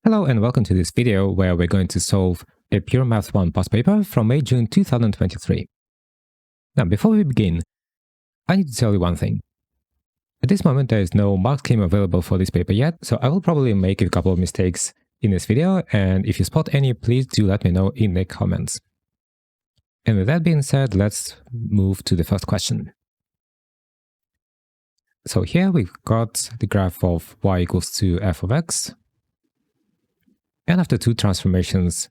Hello and welcome to this video where we're going to solve a Pure Math 1 past paper from May-June 2023. Now, before we begin, I need to tell you one thing. At this moment, there is no marked scheme available for this paper yet, so I will probably make a couple of mistakes in this video, and if you spot any, please do let me know in the comments. And with that being said, let's move to the first question. So here we've got the graph of y equals to f of x. And after two transformations,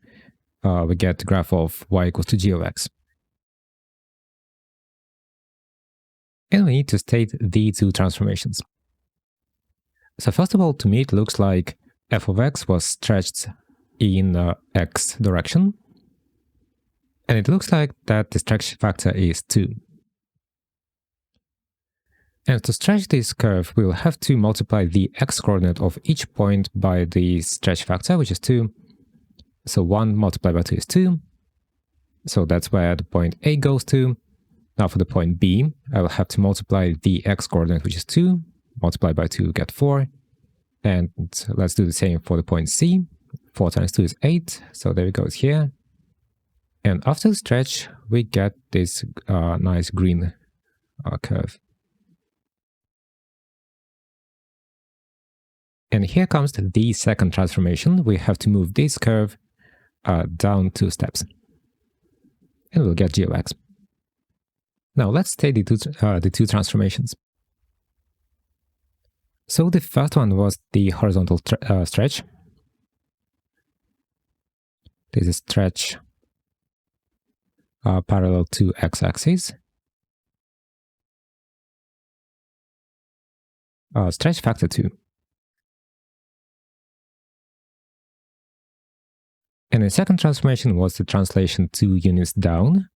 we get the graph of y equals to g of x. And we need to state the two transformations. So first of all, to me, it looks like f of x was stretched in x direction. And it looks like that the stretch factor is 2. And to stretch this curve, we'll have to multiply the x-coordinate of each point by the stretch factor, which is 2. So 1 multiplied by 2 is 2. So that's where the point A goes to. Now for the point B, I will have to multiply the x-coordinate, which is 2. Multiplied by 2, get 4. And let's do the same for the point C. 4 times 2 is 8. So there it goes here. And after the stretch, we get this nice green curve. And here comes the second transformation. We have to move this curve down 2 steps. And we'll get g of x. Now let's state the two transformations. So the first one was the horizontal stretch. This is stretch parallel to x-axis. Stretch factor 2. And the second transformation was the translation 2 units down.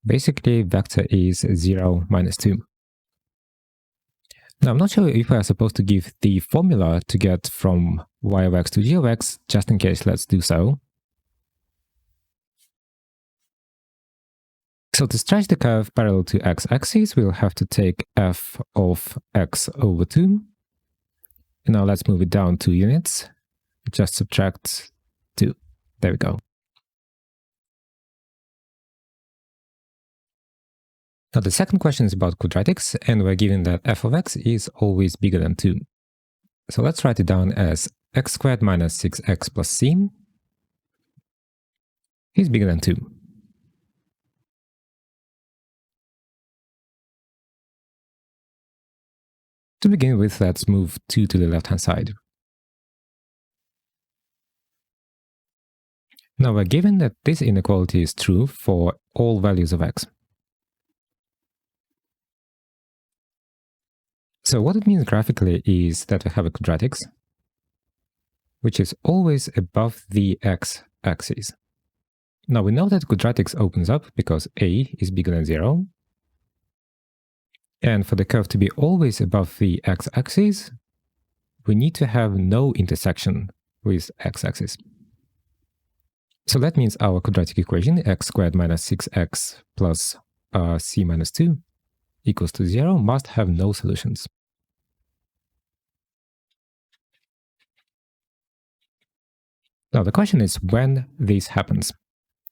Basically, vector is 0, minus 2. Now, I'm not sure if we are supposed to give the formula to get from y of x to g of x. Just in case, let's do so. So to stretch the curve parallel to x-axis, we'll have to take f of x over 2. And now let's move it down 2 units. Just subtract 2. There we go. Now the second question is about quadratics, and we're given that f of x is always bigger than 2. So let's write it down as x squared minus 6x plus c is bigger than 2. To begin with, let's move 2 to the left-hand side. Now we're given that this inequality is true for all values of x. So what it means graphically is that we have a quadratics, which is always above the x-axis. Now we know that quadratics opens up because a is bigger than 0. And for the curve to be always above the x-axis, we need to have no intersection with x-axis. So that means our quadratic equation, x squared minus 6x plus c minus 2 equals to 0, must have no solutions. Now the question is when this happens.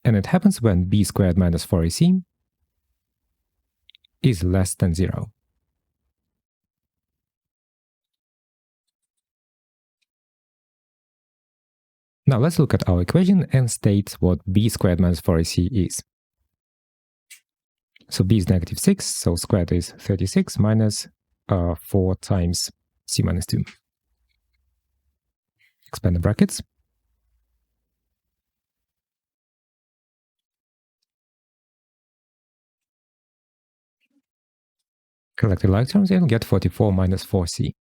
And it happens when b squared minus 4ac is less than 0. Now let's look at our equation and state what b squared minus 4ac is. So b is negative 6, so squared is 36 minus 4 times c minus 2. Expand the brackets. Collect the like terms and get 44 minus 4c.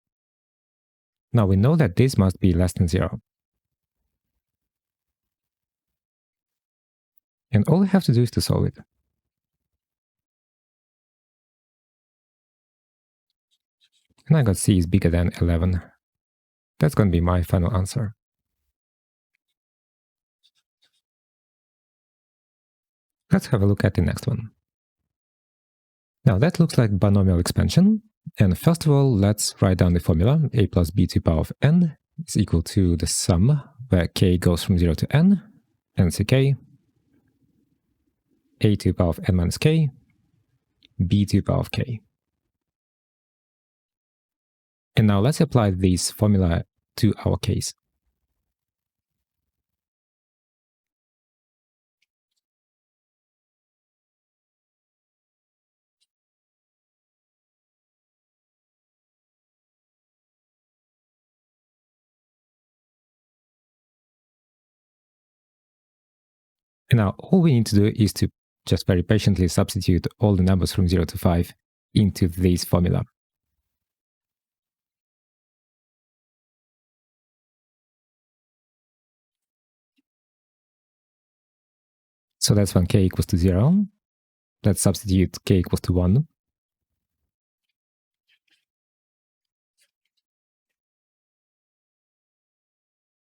Now we know that this must be less than 0. And all we have to do is to solve it. And I got c is bigger than 11. That's going to be my final answer. Let's have a look at the next one. Now that looks like binomial expansion, And first of all, let's write down the formula. A plus b to the power of n is equal to the sum where k goes from 0 to n, and ck, a to the power of n minus k, b to the power of k. And now let's apply this formula to our case. And now all we need to do is to just very patiently substitute all the numbers from 0 to 5 into this formula. So that's when k equals to 0. Let's substitute k equals to 1.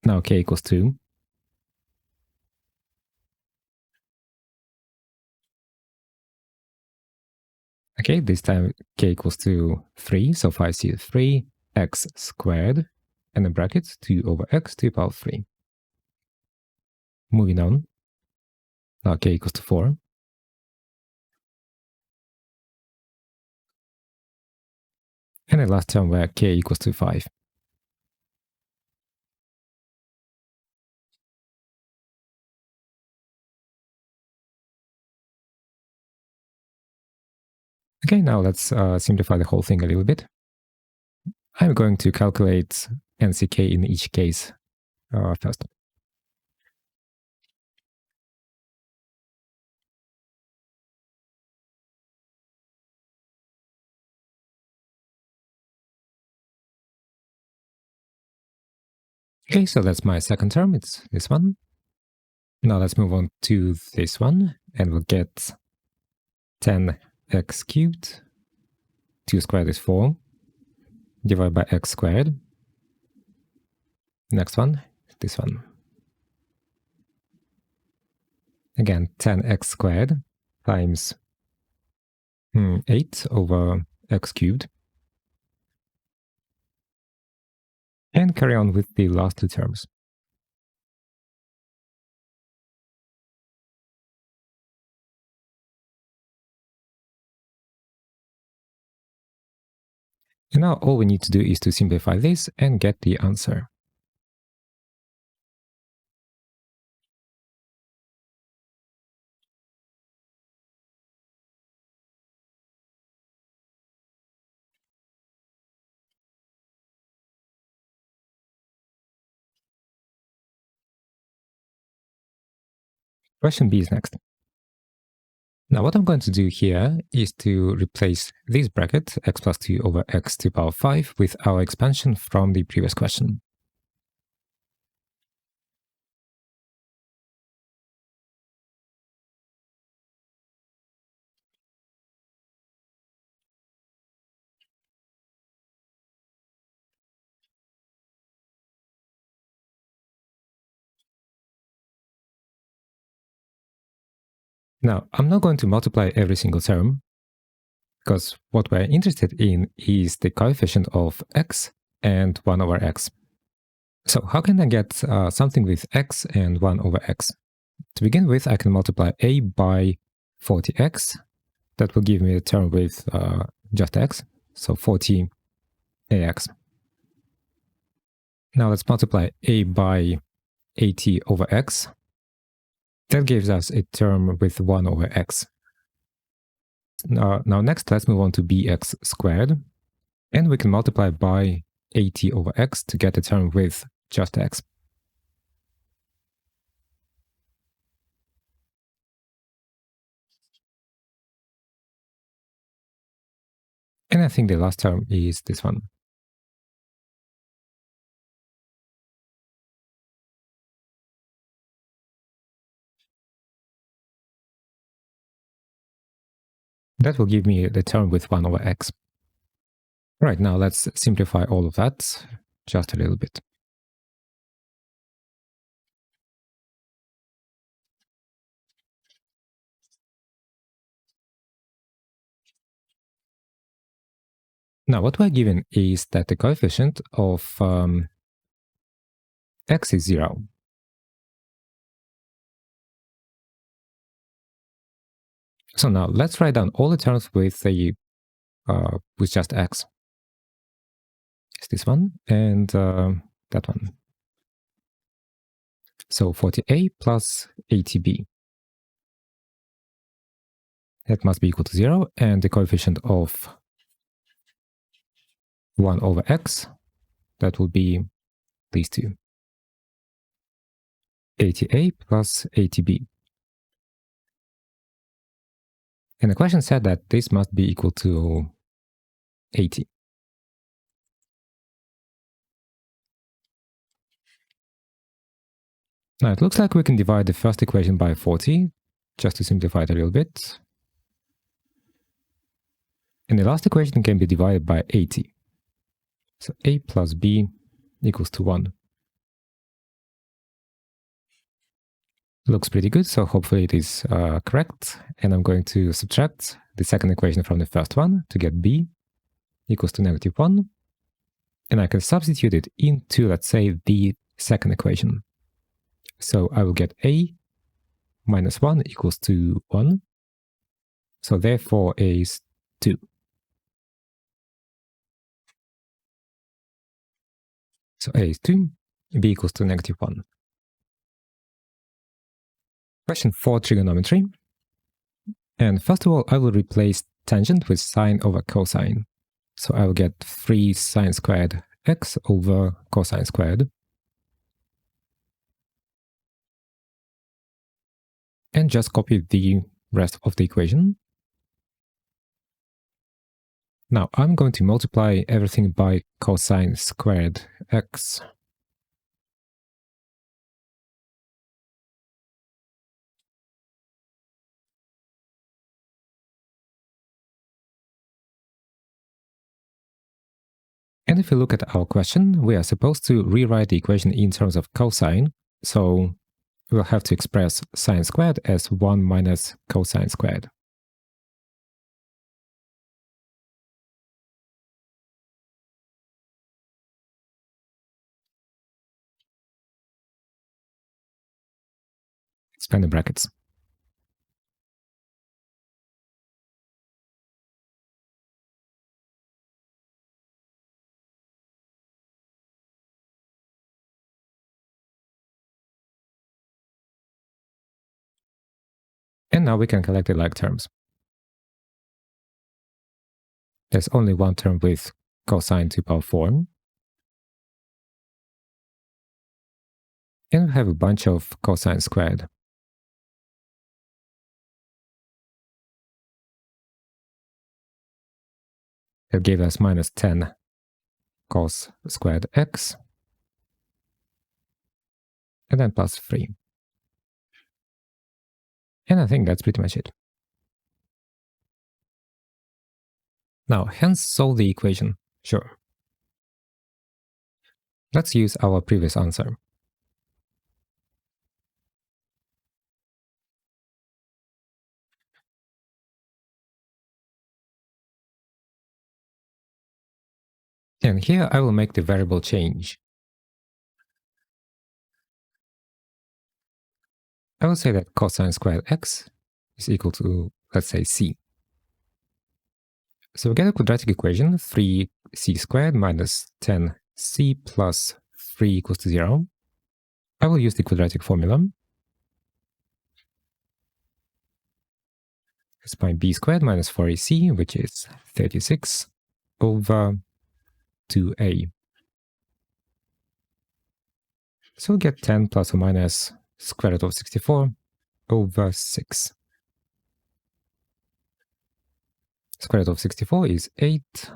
Now k equals 2. Okay, this time k equals to 3. So 5c is 3x squared, and in brackets 2 over x to the power of 3. Moving on. Now k equals to 4. And the last term where k equals to 5. Okay, now let's simplify the whole thing a little bit. I'm going to calculate NCK in each case first. Okay, so that's my second term. It's this one. Now let's move on to this one, and we'll get 10x cubed. 2 squared is 4, divided by x squared. Next one, this one. Again, 10x squared times 8 over x cubed. And carry on with the last two terms. And now all we need to do is to simplify this and get the answer. Question B is next. Now what I'm going to do here is to replace this bracket, x plus 2 over x to the power 5, with our expansion from the previous question. Now, I'm not going to multiply every single term, because what we're interested in is the coefficient of x and 1 over x. So how can I get something with x and 1 over x? To begin with, I can multiply a by 40x. That will give me a term with just x, so 40ax. Now let's multiply a by 80 over x. That gives us a term with 1 over x. Now next, let's move on to bx squared. And we can multiply by 80 over x to get a term with just x. And I think the last term is this one. That will give me the term with 1 over x. Right, now let's simplify all of that just a little bit. Now, what we're given is that the coefficient of x is 0. So now let's write down all the terms with just x. It's this one and that one. So 40a plus 80b. That must be equal to 0, and the coefficient of 1 over x, that will be these two. 80a plus 80b. And the question said that this must be equal to 80. Now it looks like we can divide the first equation by 40, just to simplify it a little bit. And the last equation can be divided by 80. So a plus b equals to 1. Looks pretty good, so hopefully it is correct. And I'm going to subtract the second equation from the first one to get b equals to -1. And I can substitute it into, let's say, the second equation. So I will get a minus 1 equals to 1. So therefore a is 2. So a is 2, b equals to -1. Question 4, trigonometry. And first of all, I will replace tangent with sine over cosine. So I will get 3 sine squared x over cosine squared. And just copy the rest of the equation. Now I'm going to multiply everything by cosine squared x. And if you look at our question, we are supposed to rewrite the equation in terms of cosine. So we'll have to express sine squared as 1 minus cosine squared. Expand the brackets. And now we can collect the like terms. There's only one term with cosine to power 4. And we have a bunch of cosine squared. That gave us minus 10 cos squared x. And then plus 3. And I think that's pretty much it. Now, hence solve the equation. Sure. Let's use our previous answer. And here I will make the variable change. I will say that cosine squared x is equal to, let's say, c. So we get a quadratic equation, 3c squared minus 10c plus 3 equals to 0. I will use the quadratic formula. It's my b squared minus 4ac, which is 36 over 2a. So we'll get 10 plus or minus square root of 64 over 6. Square root of 64 is 8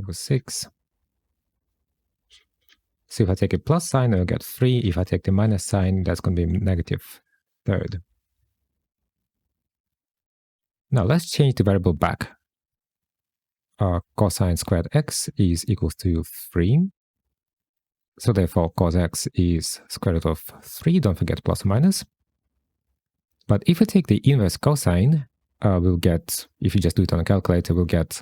over 6. So if I take a plus sign, I'll get 3. If I take the minus sign, that's going to be negative third. Now let's change the variable back. Cosine squared x is equals to 3. So therefore, cos x is square root of 3. Don't forget plus or minus. But if we take the inverse cosine, we'll get, if you just do it on a calculator, we'll get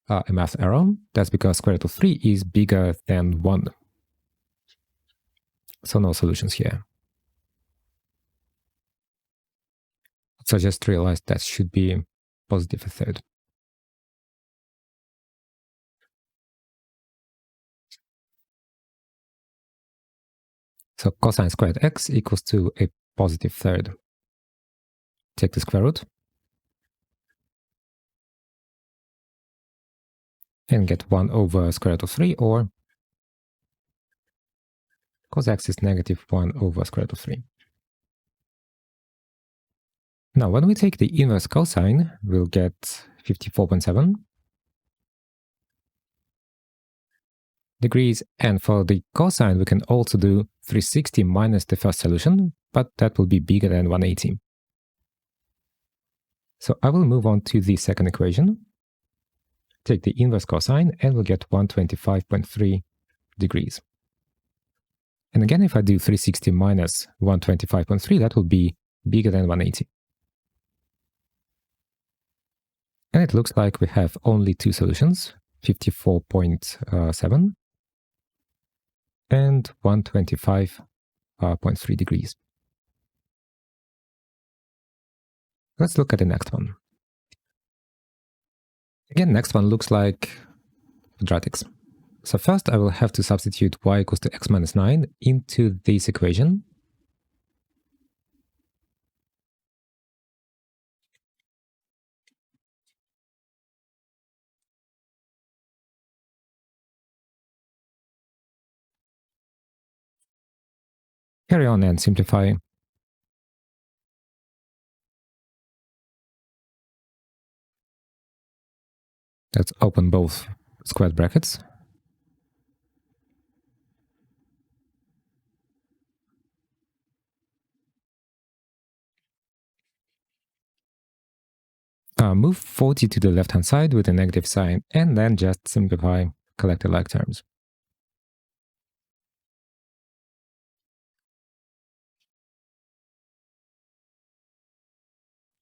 a math error. That's because square root of 3 is bigger than 1. So no solutions here. So I just realized that should be positive a third. So cosine squared x equals to a positive third. Take the square root and get 1 over square root of 3, or cos x is negative 1 over square root of 3. Now, when we take the inverse cosine, we'll get 54.7 degrees. And for the cosine, we can also do 360 minus the first solution, but that will be bigger than 180. So I will move on to the second equation. Take the inverse cosine, and we'll get 125.3 degrees. And again, if I do 360 minus 125.3, that will be bigger than 180. And it looks like we have only two solutions, 54.7 and 125.3 degrees. Let's look at the next one. Again, next one looks like quadratics. So first I will have to substitute y equals to x minus 9 into this equation. Carry on and simplify. Let's open both squared brackets. Move 40 to the left-hand side with a negative sign, and then just simplify, collect the like terms.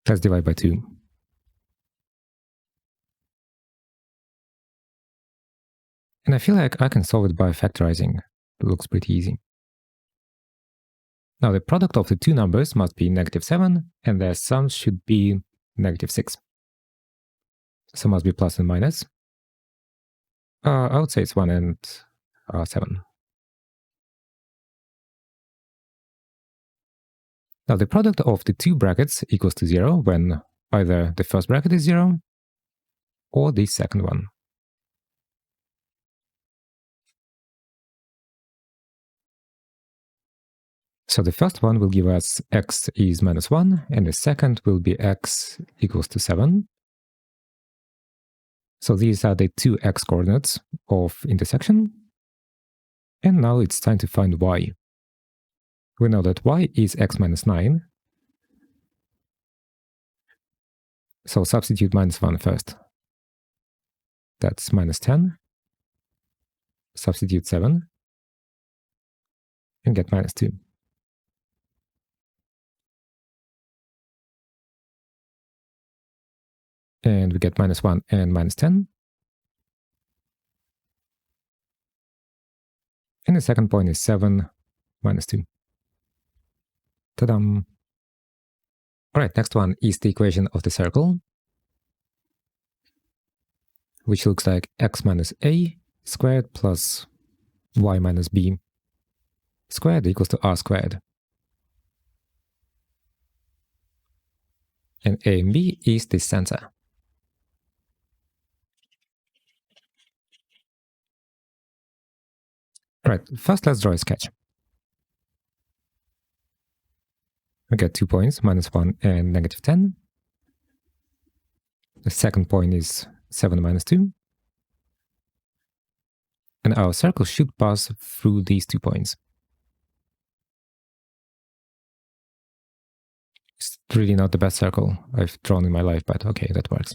Let's divide by 2. And I feel like I can solve it by factorizing. It looks pretty easy. Now the product of the two numbers must be negative 7, and their sum should be negative 6. So must be plus and minus. I would say it's 1 and 7. Now the product of the two brackets equals to 0 when either the first bracket is 0 or the second one. So the first one will give us x is minus 1, and the second will be x equals to 7. So these are the two x coordinates of intersection. And now it's time to find y. We know that y is x minus 9. So substitute minus 1 first. That's minus 10. Substitute 7. And get minus 2. And we get minus 1 and minus 10. And the second point is 7 minus 2. Ta-dam! Alright, next one is the equation of the circle, which looks like x minus a squared plus y minus b squared equals to r squared. And a and b is the center. Alright, first let's draw a sketch. We get 2 points, minus 1 and negative 10. The second point is 7 minus 2. And our circle should pass through these 2 points. It's really not the best circle I've drawn in my life, but okay, that works.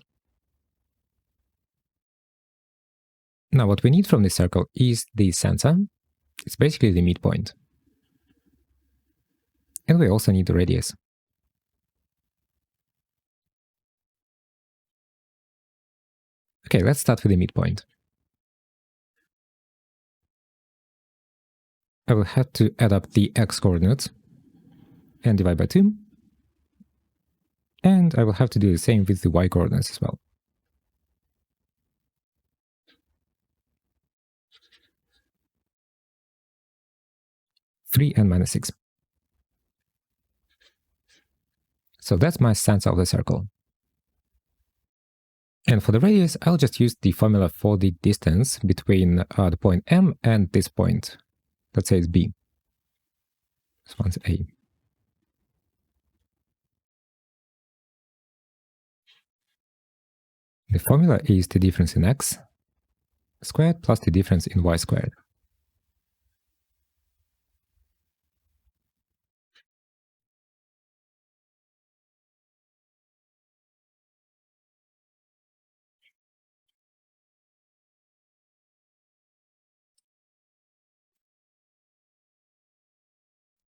Now what we need from this circle is the center. It's basically the midpoint. And we also need the radius. Okay, let's start with the midpoint. I will have to add up the x-coordinates and divide by 2. And I will have to do the same with the y-coordinates as well. Three and minus 6. So that's my center of the circle. And for the radius, I'll just use the formula for the distance between the point M and this point. Let's say it's B. This one's A. The formula is the difference in x squared plus the difference in y squared.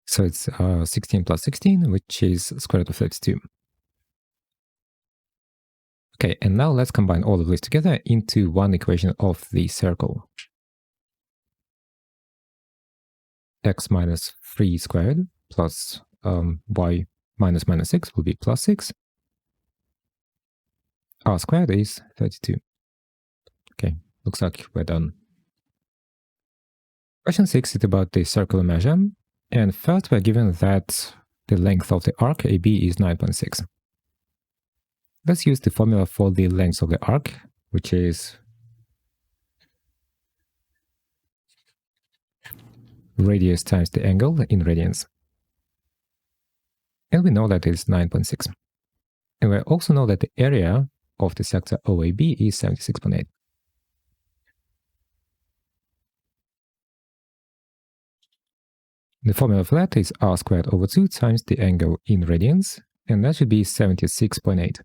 So it's 16 plus 16, which is square root of 32. Okay, and now let's combine all of this together into one equation of the circle. X minus 3 squared plus y minus minus 6 will be plus 6. R squared is 32. Okay, looks like we're done. Question 6 is about the circular measure. And first, we're given that the length of the arc AB is 9.6. Let's use the formula for the length of the arc, which is radius times the angle in radians. And we know that it's 9.6. And we also know that the area of the sector OAB is 76.8. The formula for that is r squared over 2 times the angle in radians, and that should be 76.8.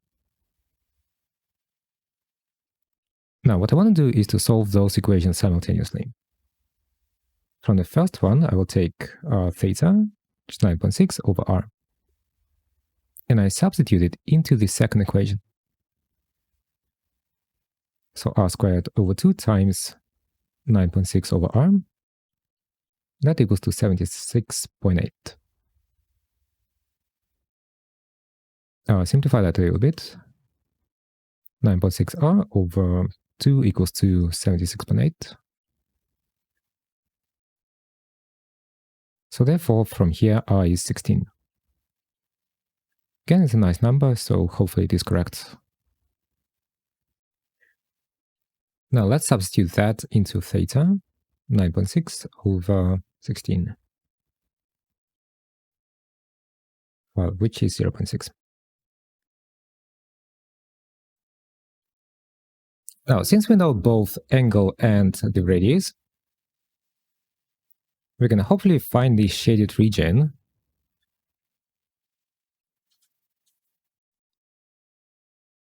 Now, what I want to do is to solve those equations simultaneously. From the first one, I will take theta, which is 9.6 over r. And I substitute it into the second equation. So r squared over 2 times 9.6 over r, that equals to 76.8. Simplify that a little bit. 9.6r over 2 equals to 76.8. So therefore, from here, r is 16. Again, it's a nice number, so hopefully it is correct. Now let's substitute that into theta, 9.6 over 16, which is 0.6. Now, since we know both angle and the radius, we're going to hopefully find the shaded region.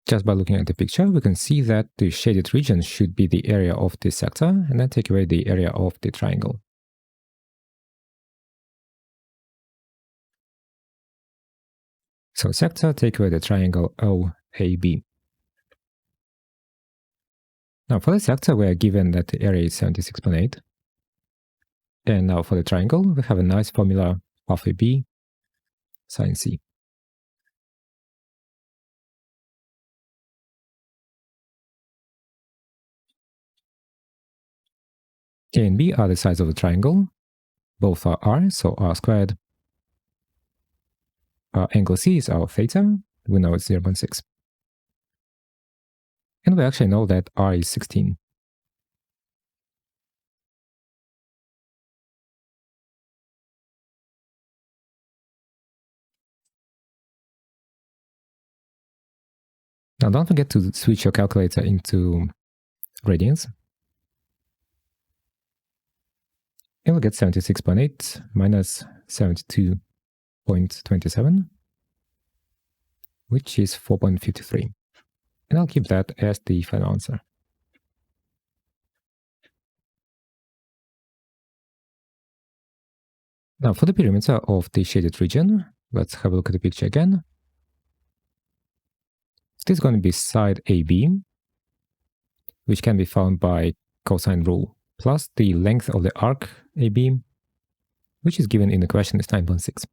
Just by looking at the picture, we can see that the shaded region should be the area of the sector, and then take away the area of the triangle. So sector, take away the triangle OAB. Now for the sector, we are given that the area is 76.8. And now for the triangle, we have a nice formula, half AB sine C. A and B are the sides of the triangle. Both are r, so r squared. Angle C is our theta. We know it's 0.6. And we actually know that r is 16. Now don't forget to switch your calculator into radians. And we'll get 76.8 minus 72.27, which is 4.53. And I'll keep that as the final answer. Now for the perimeter of the shaded region, let's have a look at the picture again. This is going to be side AB. which can be found by cosine rule, plus the length of the arc AB, which is given in the question is 9.6.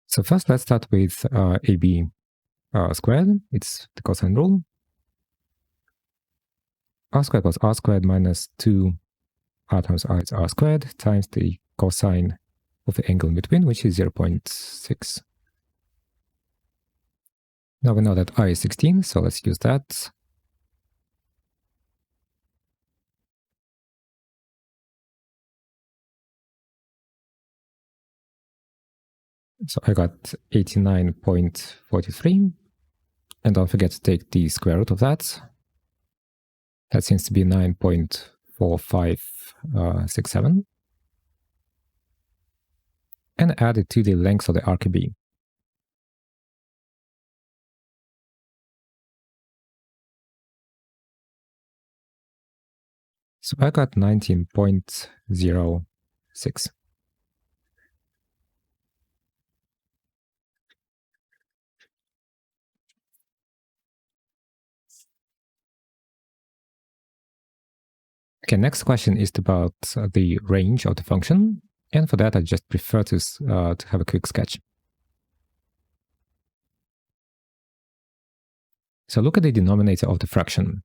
So first, let's start with AB squared. It's the cosine rule. R squared plus R squared minus 2 R times R is R squared times the cosine of the angle in between, which is 0.6. Now we know that R is 16, so let's use that. So I got 89.43. And don't forget to take the square root of that. That seems to be 9.4567. And add it to the length of the arc AB. So I got 19.06. Okay, next question is about the range of the function. And for that, I just prefer to have a quick sketch. So look at the denominator of the fraction,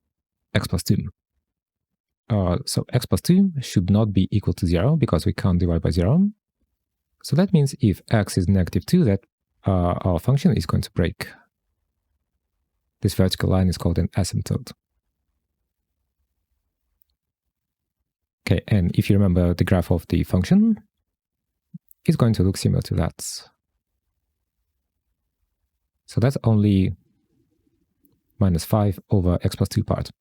x plus 2. So x plus 2 should not be equal to 0 because we can't divide by 0. So that means if x is negative 2, that our function is going to break. This vertical line is called an asymptote. Okay, and if you remember the graph of the function, it's going to look similar to that. So that's only minus 5 over x plus 2 part.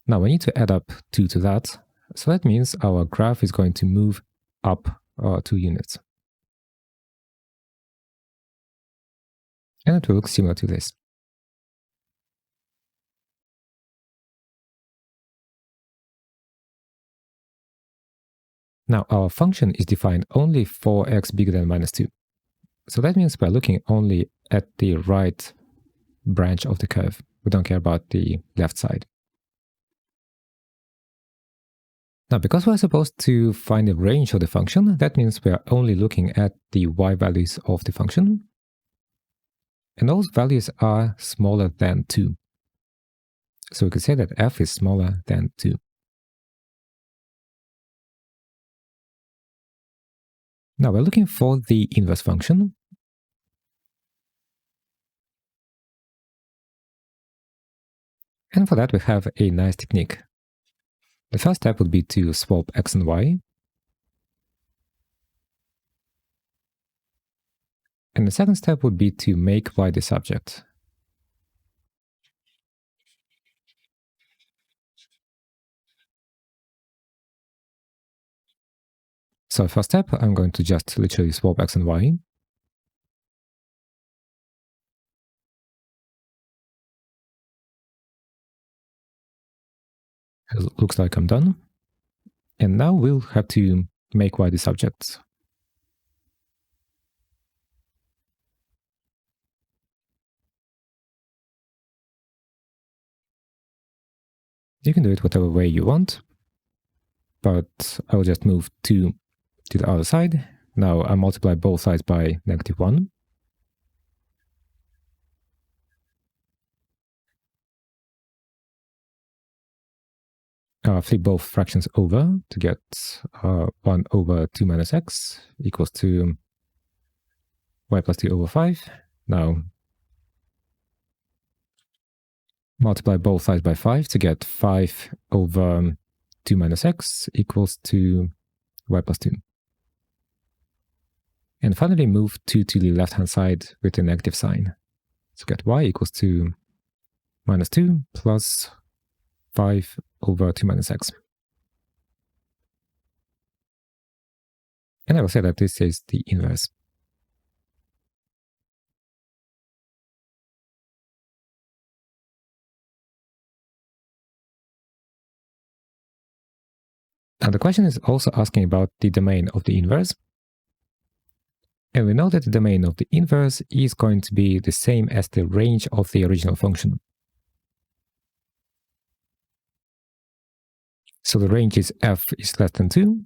Now we need to add up 2 to that. So that means our graph is going to move up 2 units. And it will look similar to this. Now our function is defined only for x bigger than minus 2. So that means we're looking only at the right branch of the curve. We don't care about the left side. Now, because we're supposed to find the range of the function, that means we're only looking at the y values of the function. And those values are smaller than 2. So we could say that f is smaller than 2. Now we're looking for the inverse function. And for that, we have a nice technique. The first step would be to swap x and y. And the second step would be to make y the subject. So first step, I'm going to just literally swap x and y. It looks like I'm done. And now we'll have to make y the subject. You can do it whatever way you want, but I will just move 2 to the other side. Now I multiply both sides by -1. Flip both fractions over to get 1 over 2 minus x equals to y plus 2 over 5. Now multiply both sides by 5 to get 5 over 2 minus x equals to y plus 2. And finally move 2 to the left-hand side with a negative sign. So get y equals to minus 2 plus 5 over 2 minus x. And I will say that this is the inverse. Now the question is also asking about the domain of the inverse. And we know that the domain of the inverse is going to be the same as the range of the original function. So the range is f is less than 2.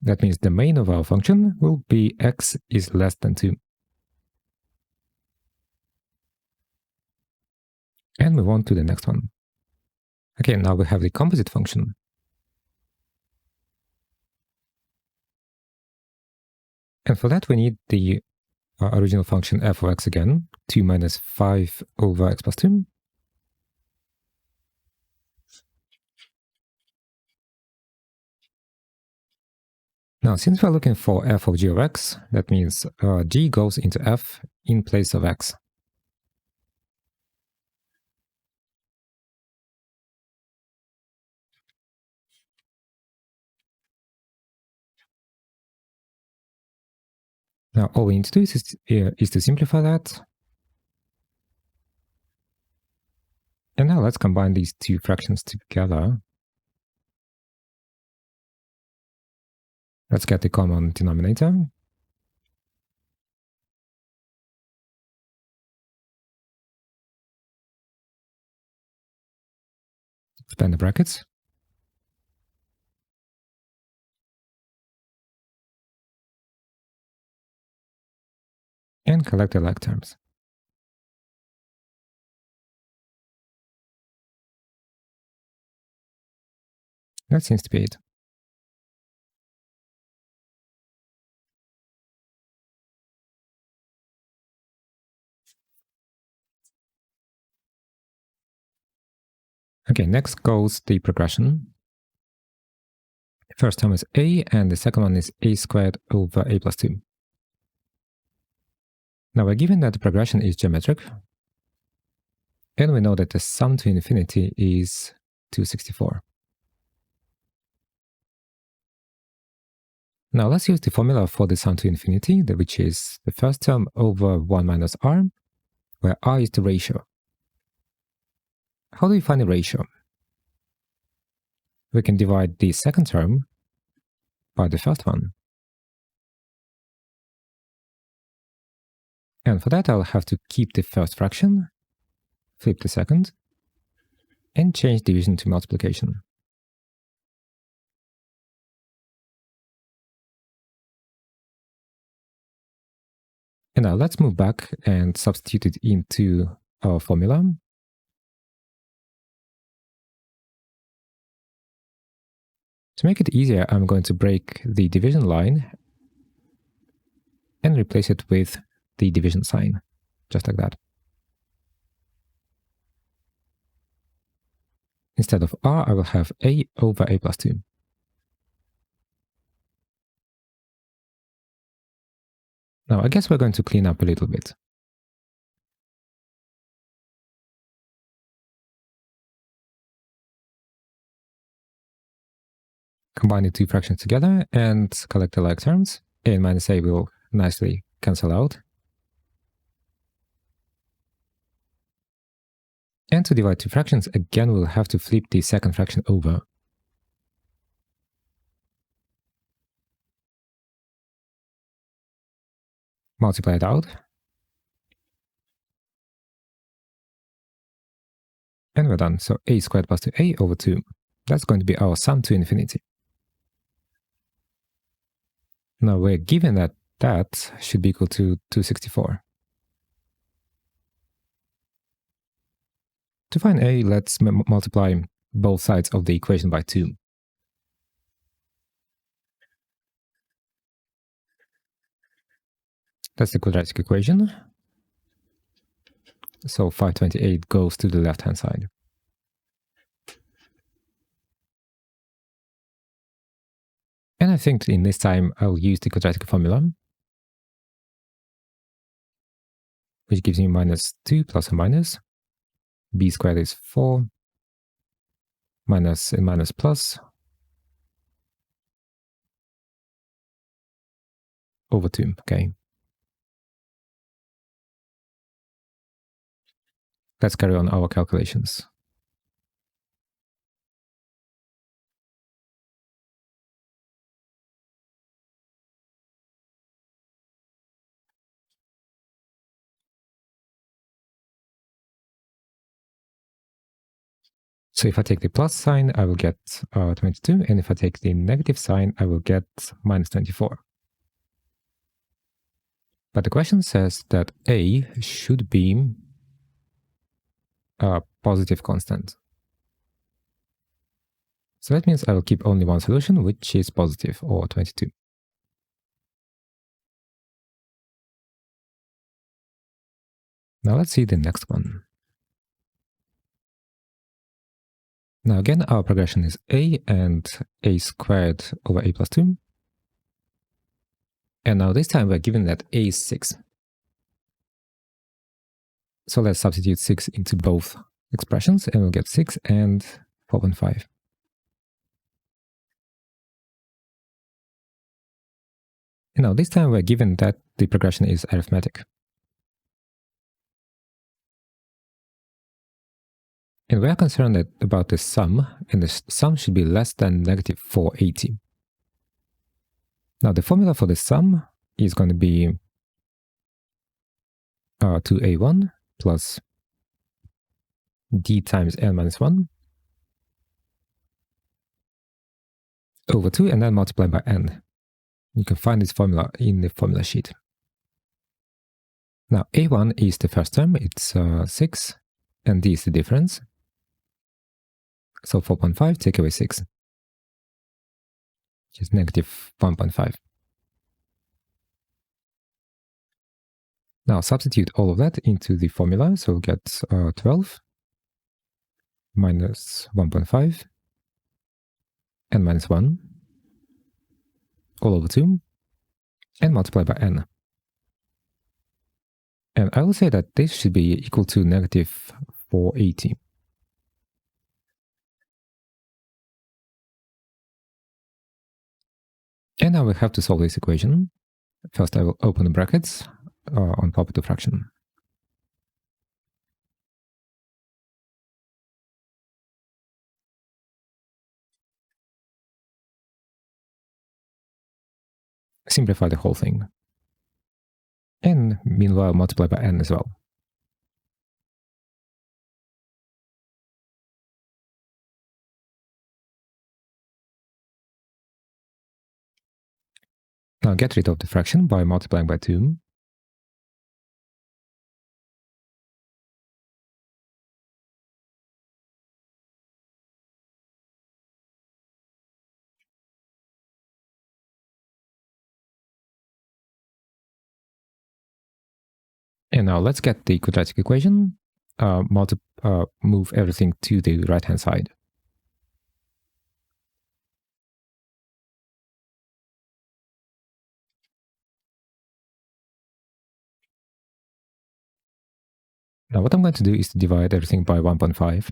That means the domain of our function will be x is less than 2. And move on to the next one. Okay, now we have the composite function. And for that, we need the original function f of x again, 2 minus 5 over x plus 2. Now, since we're looking for f of g of x, that means g goes into f in place of x. Now, all we need to do is to simplify that. And now let's combine these two fractions together. Let's get the common denominator. Expand the brackets. And collect the like terms. That seems to be it. Okay, next goes the progression. First term is a, and the second one is a squared over a plus 2. Now we're given that the progression is geometric, and we know that the sum to infinity is 264. Now let's use the formula for the sum to infinity, which is the first term over 1 minus r, where r is the ratio. How do we find the ratio? We can divide the second term by the first one. And for that, I'll have to keep the first fraction, flip the second, and change division to multiplication. And now let's move back and substitute it into our formula. To make it easier, I'm going to break the division line and replace it with the division sign, just like that. Instead of r, I will have a over a plus 2. Now, I guess we're going to clean up a little bit. Combine the two fractions together and collect the like terms. A and minus a will nicely cancel out. And to divide two fractions, again, we'll have to flip the second fraction over. Multiply it out. And we're done. So a squared plus 2a over 2. That's going to be our sum to infinity. Now we're given that that should be equal to 264. To find a, let's multiply both sides of the equation by 2. That's the quadratic equation. So 528 goes to the left-hand side. And I think in this time, I'll use the quadratic formula, which gives me minus 2 plus or minus. B squared is 4, minus and minus plus, over 2, okay. Let's carry on our calculations. So if I take the plus sign, I will get 22, and if I take the negative sign, I will get minus 24. But the question says that a should be a positive constant. So that means I will keep only one solution, which is positive, or 22. Now let's see the next one. Now again, our progression is a and a squared over a plus 2. And now this time we're given that a is 6. So let's substitute 6 into both expressions, and we'll get 6 and 4.5. And now this time we're given that the progression is arithmetic. And we are concerned about the sum, and the sum should be less than negative 480. Now the formula for the sum is going to be 2a1 plus d times n minus 1 over 2, and then multiply by n. You can find this formula in the formula sheet. Now a1 is the first term, it's 6, and d is the difference. So 4.5, take away 6, which is negative 1.5. Now substitute all of that into the formula, so we'll get 12 minus 1.5 and minus 1 all over 2, and multiply by n. And I will say that this should be equal to negative 480. And now we have to solve this equation. First, I will open the brackets on top of the fraction. Simplify the whole thing. And meanwhile, multiply by n as well. Now get rid of the fraction by multiplying by 2. And now let's get the quadratic equation, move everything to the right-hand side. Now what I'm going to do is to divide everything by 1.5.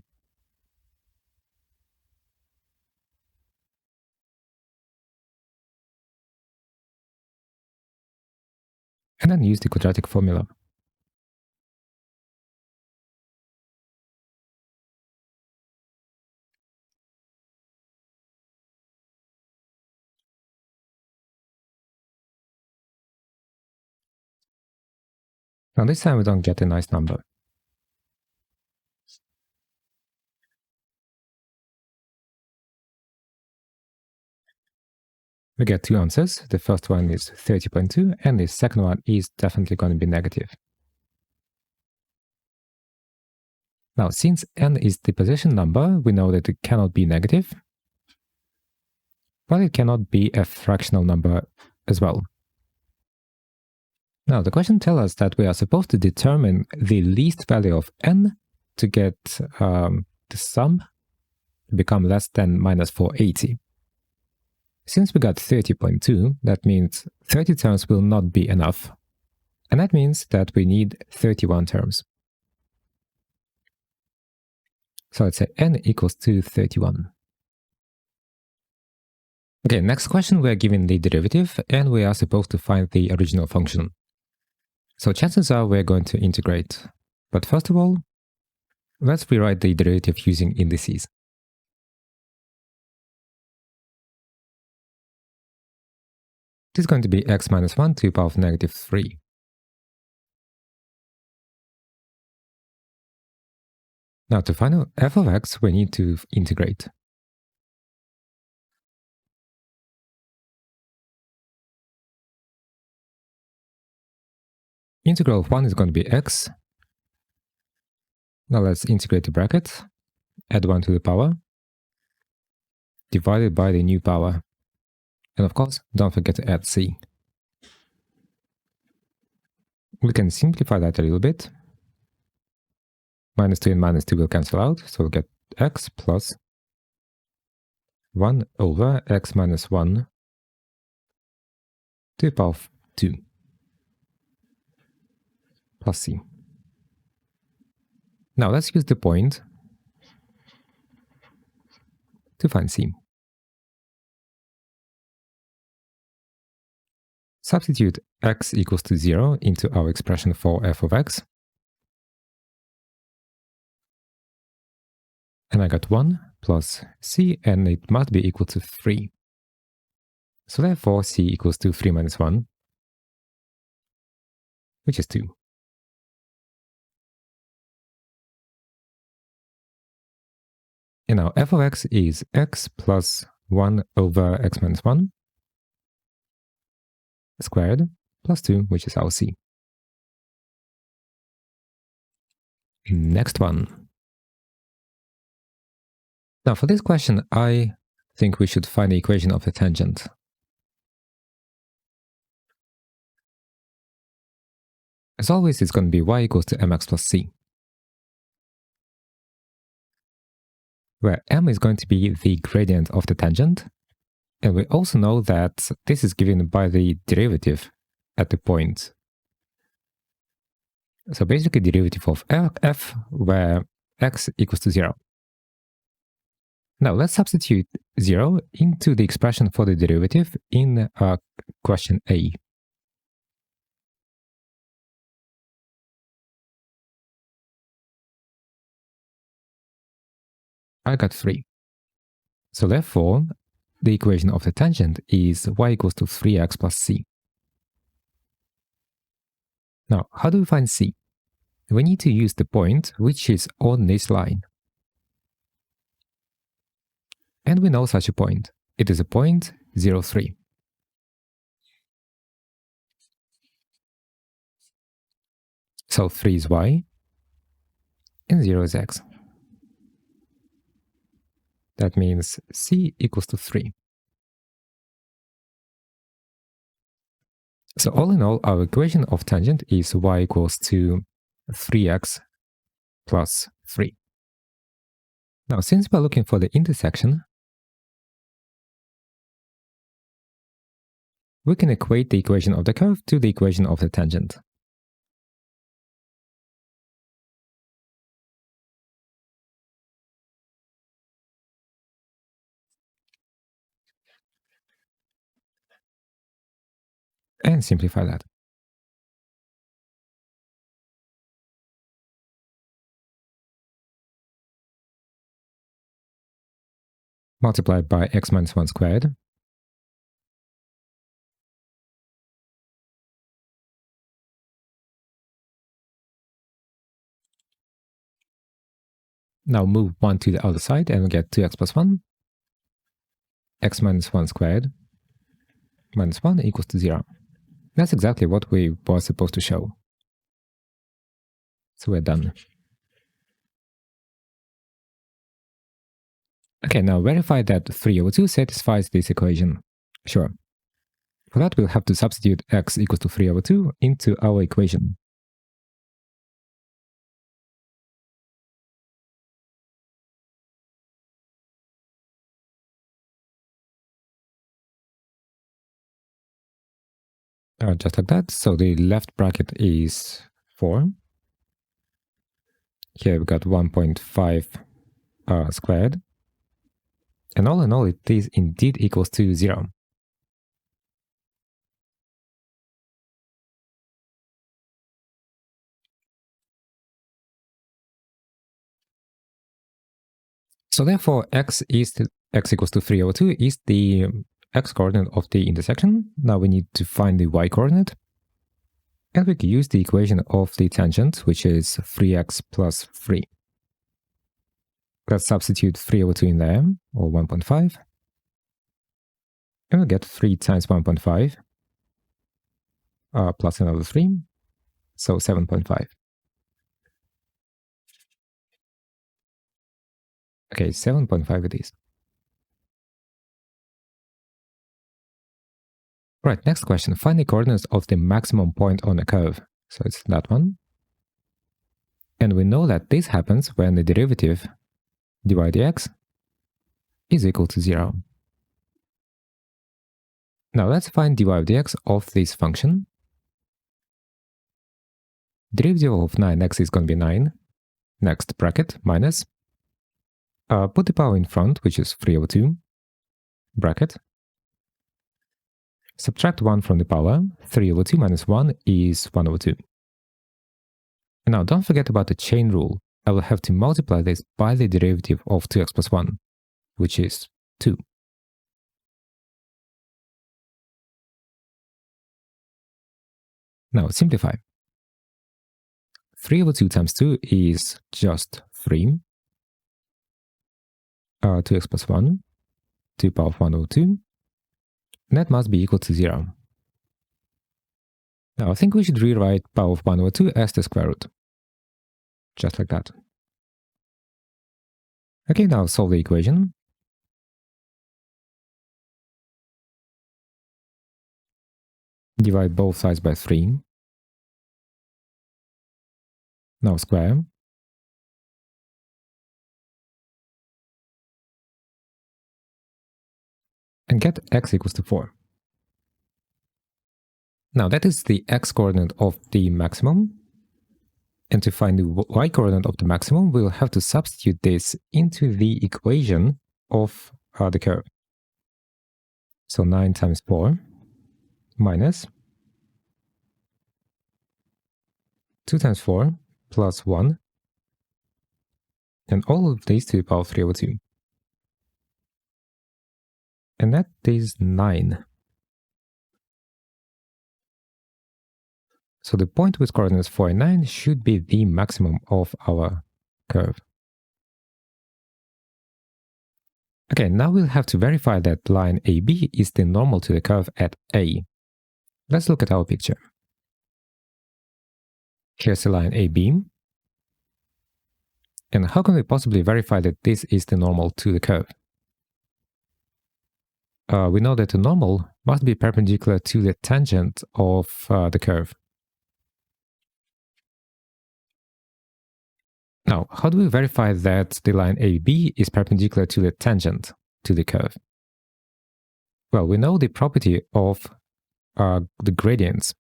And then use the quadratic formula. Now this time we don't get a nice number. We get two answers. The first one is 30.2, and the second one is definitely going to be negative. Now, since n is the position number, we know that it cannot be negative, but it cannot be a fractional number as well. Now, the question tells us that we are supposed to determine the least value of n to get the sum to become less than minus 480. Since we got 30.2, that means 30 terms will not be enough. And that means that we need 31 terms. So let's say n equals to 31. Okay, next question, we're given the derivative, and we are supposed to find the original function. So chances are we're going to integrate. But first of all, let's rewrite the derivative using indices. This is going to be x minus 1 to the power of negative 3. Now to find out f of x, we need to integrate. Integral of 1 is going to be x. Now let's integrate the bracket, add 1 to the power, divided by the new power. And of course, don't forget to add c. We can simplify that a little bit. Minus 2 and minus 2 will cancel out, so we'll get x plus 1 over x minus 1 to the power of 2 plus c. Now let's use the point to find c. Substitute x equals to 0 into our expression for f of x. And I got 1 plus c, and it must be equal to 3. So therefore, c equals to 3 minus 1, which is 2. And now f of x is x plus 1 over x minus 1 squared plus 2, which is our c. Next one. Now for this question, I think we should find the equation of the tangent. As always, it's going to be y equals to mx plus c, where m is going to be the gradient of the tangent, and we also know that this is given by the derivative at the point. So basically derivative of f, where x equals to 0. Now let's substitute 0 into the expression for the derivative in question A. I got 3. So therefore, the equation of the tangent is y equals to 3x plus c. Now, how do we find c? We need to use the point which is on this line. And we know such a point. It is a point 0, 3. So 3 is y, and 0 is x. That means c equals to 3. So all in all, our equation of tangent is y equals to 3x plus 3. Now, since we're looking for the intersection, we can equate the equation of the curve to the equation of the tangent. And simplify that. Multiplied by x minus 1 squared. Now move 1 to the other side and we get 2x plus 1. X minus 1 squared minus 1 equals to 0. That's exactly what we were supposed to show. So we're done. Okay, now verify that 3 over 2 satisfies this equation. Sure. For that, we'll have to substitute x equals to 3 over 2 into our equation. Just like that. So the left bracket is 4. Here we got 1.5 squared. And all in all, it is indeed equals to 0. So therefore, x equals to 3 over 2 is the x-coordinate of the intersection. Now we need to find the y-coordinate. And we can use the equation of the tangent, which is 3x plus 3. Let's substitute 3 over 2 in there, or 1.5. And we'll get 3 times 1.5 plus another 3, so 7.5. Okay, 7.5 it is. Right, next question. Find the coordinates of the maximum point on a curve. So it's that one. And we know that this happens when the derivative dy dx is equal to 0. Now let's find dy dx of this function. Derivative of 9x is going to be 9. Next bracket, minus. Put the power in front, which is 3 over 2. Bracket. Subtract 1 from the power. 3 over 2 minus 1 is 1 over 2. Now don't forget about the chain rule. I will have to multiply this by the derivative of 2x plus 1, which is 2. Now simplify. 3 over 2 times 2 is just 3. 2x plus 1, 2 power of 1 over 2. And that must be equal to 0. Now I think we should rewrite power of 1 over 2 as the square root. Just like that. Okay, now solve the equation. Divide both sides by 3. Now square. And get x equals to 4. Now that is the x-coordinate of the maximum. And to find the y-coordinate of the maximum, we'll have to substitute this into the equation of the curve. So 9 times 4 minus 2 times 4 plus 1, and all of these to the power of 3 over 2. And that is 9. So the point with coordinates 4 and 9 should be the maximum of our curve. Okay, now we'll have to verify that line AB is the normal to the curve at A. Let's look at our picture. Here's the line AB. And how can we possibly verify that this is the normal to the curve? We know that the normal must be perpendicular to the tangent of the curve. Now, how do we verify that the line AB is perpendicular to the tangent to the curve? Well, we know the property of the gradients.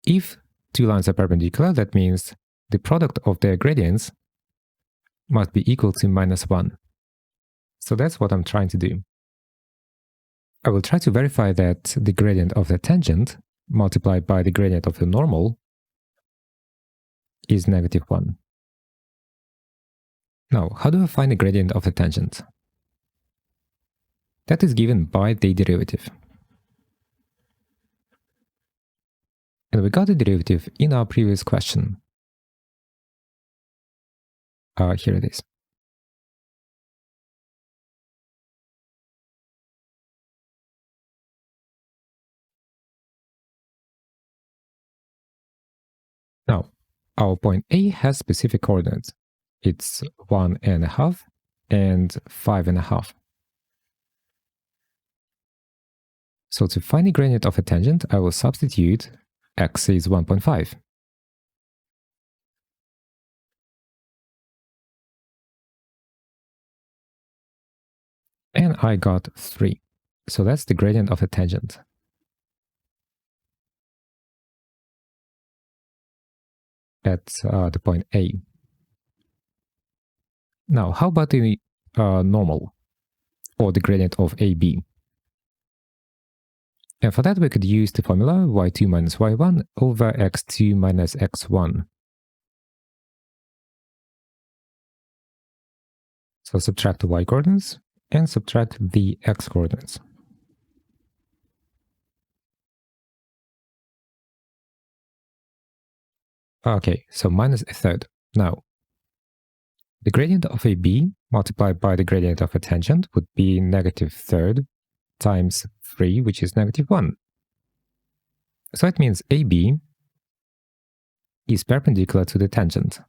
If two lines are perpendicular, that means the product of their gradients must be equal to -1. So that's what I'm trying to do. I will try to verify that the gradient of the tangent multiplied by the gradient of the normal is -1. Now, how do I find the gradient of the tangent? That is given by the derivative. And we got the derivative in our previous question. Here it is. Now, our point A has specific coordinates. It's 1.5 and 5.5. So to find the gradient of a tangent, I will substitute x is 1.5. And I got 3. So that's the gradient of a tangent. At the point A. Now, how about the normal, or the gradient of AB? And for that, we could use the formula y2 minus y1 over x2 minus x1. So subtract the y coordinates and subtract the x coordinates. Okay, so minus a third. Now, The gradient of AB multiplied by the gradient of a tangent would be negative third times 3, which is negative 1. So it means AB is perpendicular to the tangent.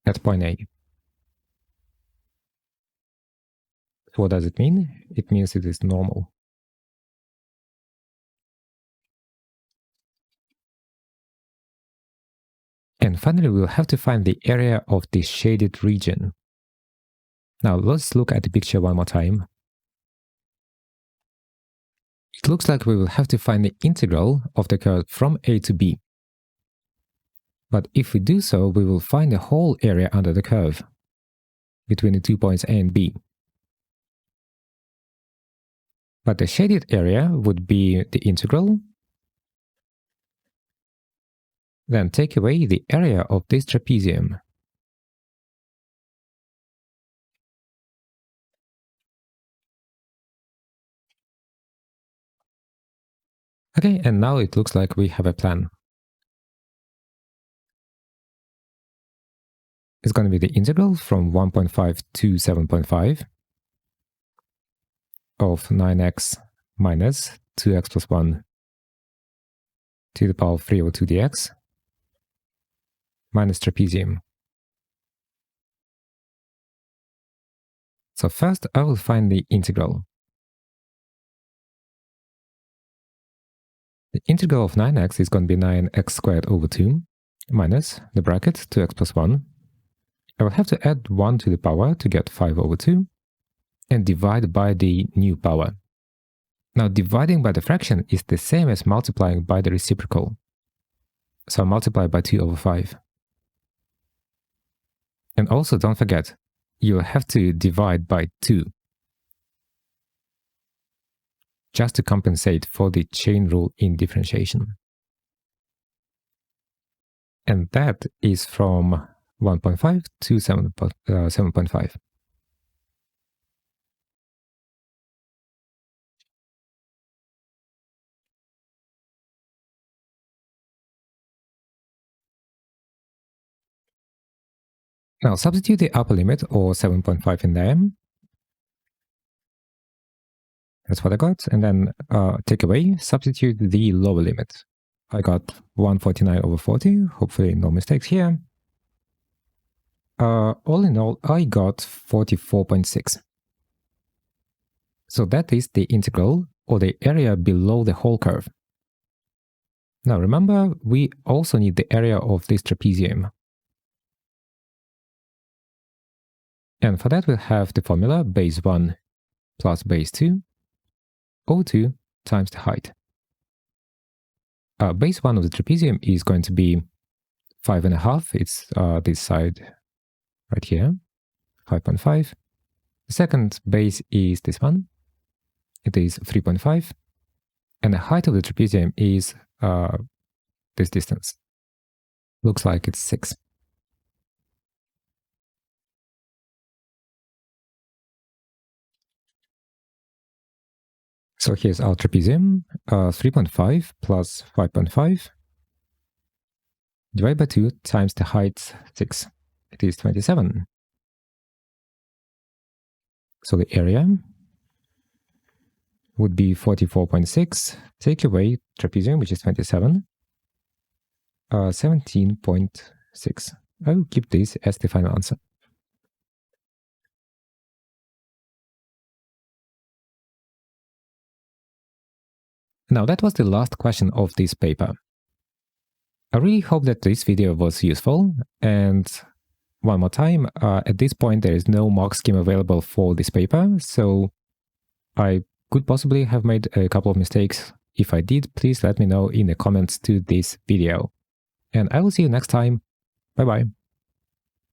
At point A. What does it mean? It means it is normal. And finally, we'll have to find the area of the shaded region. Now, let's look at the picture one more time. It looks like we will have to find the integral of the curve from A to B. But if we do so, we will find the whole area under the curve between the 2 points A and B. But the shaded area would be the integral. Then take away the area of this trapezium. Okay, and now it looks like we have a plan. It's going to be the integral from 1.5 to 7.5 of 9x minus 2x plus 1 to the power of 3 over 2 dx minus trapezium. So first I will find the integral. The integral of 9x is going to be 9x squared over 2 minus the bracket 2x plus 1. I will have to add 1 to the power to get 5 over 2 and divide by the new power. Now dividing by the fraction is the same as multiplying by the reciprocal. So I'll multiply by 2 over 5. And also don't forget, you'll have to divide by 2 just to compensate for the chain rule in differentiation. And that is from 1.5 to 7.5. Now substitute the upper limit, or 7.5 in there. That's what I got. And then take away, substitute the lower limit. I got 149 over 40. Hopefully no mistakes here. All in all, I got 44.6. So that is the integral, or the area below the whole curve. Now remember, we also need the area of this trapezium. And for that we'll have the formula base 1 plus base 2 over 2 times the height. Base 1 of the trapezium is going to be 5.5. It's this side right here, 5.5. The second base is this one. It is 3.5. And the height of the trapezium is this distance. Looks like it's 6. So here's our trapezium, 3.5 plus 5.5 divided by 2 times the height 6. It is 27. So the area would be 44.6. Take away trapezium, which is 27, 17.6. I will keep this as the final answer. Now that was the last question of this paper. I really hope that this video was useful, and one more time, at this point there is no mark scheme available for this paper, so I could possibly have made a couple of mistakes. If I did, please let me know in the comments to this video. And I will see you next time. Bye bye.